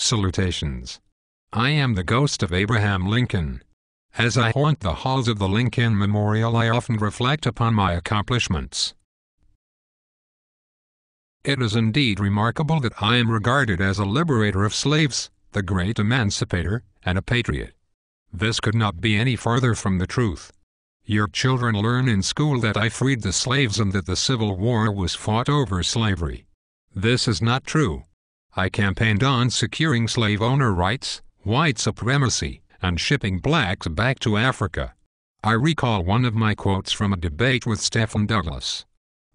Salutations. I am the ghost of Abraham Lincoln. As I haunt the halls of the Lincoln Memorial, I often reflect upon my accomplishments. It is indeed remarkable that I am regarded as a liberator of slaves, the great emancipator, and a patriot. This could not be any farther from the truth. Your children learn in school that I freed the slaves and that the Civil War was fought over slavery. This is not true. I campaigned on securing slave owner rights, white supremacy, and shipping blacks back to Africa. I recall one of my quotes from a debate with Stephen Douglas.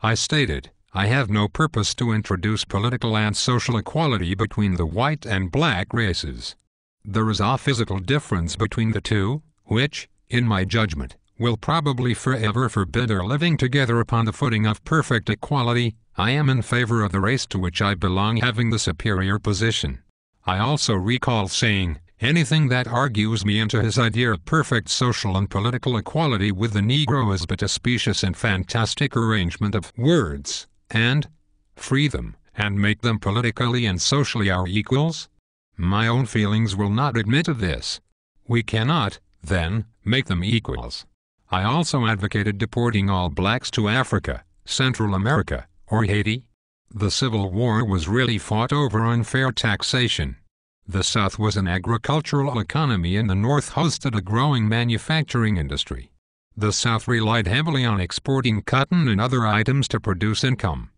I stated, "I have no purpose to introduce political and social equality between the white and black races. There is a physical difference between the two, which, in my judgment, will probably forever forbid our living together upon the footing of perfect equality. I am in favor of the race to which I belong having the superior position." I also recall saying, "Anything that argues me into his idea of perfect social and political equality with the Negro is but a specious and fantastic arrangement of words, and free them, and make them politically and socially our equals. My own feelings will not admit of this. We cannot, then, make them equals." I also advocated deporting all blacks to Africa, Central America, or Haiti. The Civil War was really fought over unfair taxation. The South was an agricultural economy and the North hosted a growing manufacturing industry. The South relied heavily on exporting cotton and other items to produce income.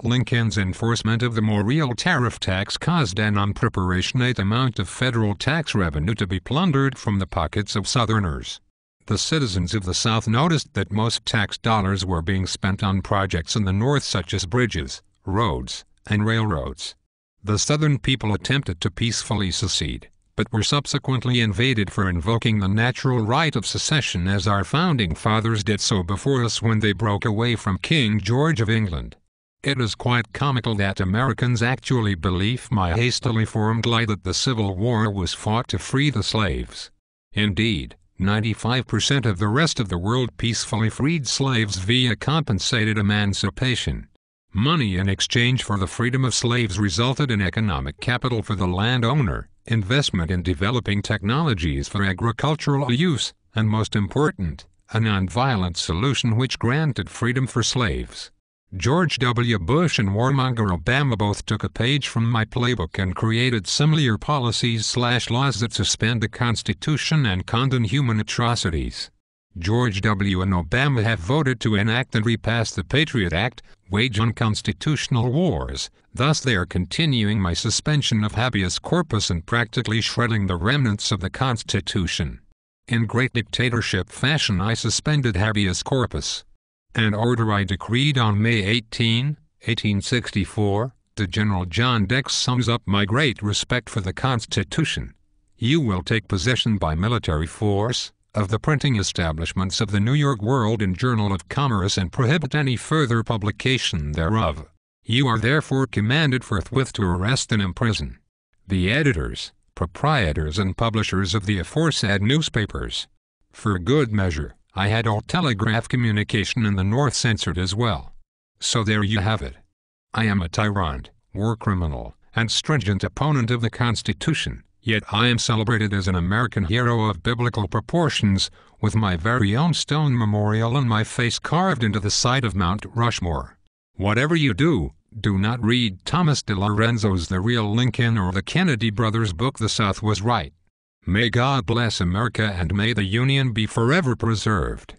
Lincoln's enforcement of the more real tariff tax caused an unproportionate amount of federal tax revenue to be plundered from the pockets of Southerners. The citizens of the South noticed that most tax dollars were being spent on projects in the North such as bridges, roads, and railroads. The Southern people attempted to peacefully secede, but were subsequently invaded for invoking the natural right of secession as our founding fathers did so before us when they broke away from King George of England. It is quite comical that Americans actually believe my hastily formed lie that the Civil War was fought to free the slaves. Indeed, 95% of the rest of the world peacefully freed slaves via compensated emancipation. Money in exchange for the freedom of slaves resulted in economic capital for the landowner, investment in developing technologies for agricultural use, and most important, a nonviolent solution which granted freedom for slaves. George W. Bush and warmonger Obama both took a page from my playbook and created similar policies/laws that suspend the Constitution and condone human atrocities. George W. and Obama have voted to enact and repass the Patriot Act, wage unconstitutional wars. Thus they are continuing my suspension of habeas corpus and practically shredding the remnants of the Constitution. In great dictatorship fashion I suspended habeas corpus. An order I decreed on May 18, 1864, to General John Dex sums up my great respect for the Constitution. "You will take possession by military force of the printing establishments of the New York World and Journal of Commerce and prohibit any further publication thereof. You are therefore commanded forthwith to arrest and imprison the editors, proprietors and publishers of the aforesaid newspapers." For good measure, I had all telegraph communication in the North censored as well. So there you have it. I am a tyrant, war criminal, and stringent opponent of the Constitution, yet I am celebrated as an American hero of biblical proportions, with my very own stone memorial and my face carved into the side of Mount Rushmore. Whatever you do, do not read Thomas Dilorenzo's The Real Lincoln or the Kennedy Brothers' book The South Was Right. May God bless America and may the Union be forever preserved.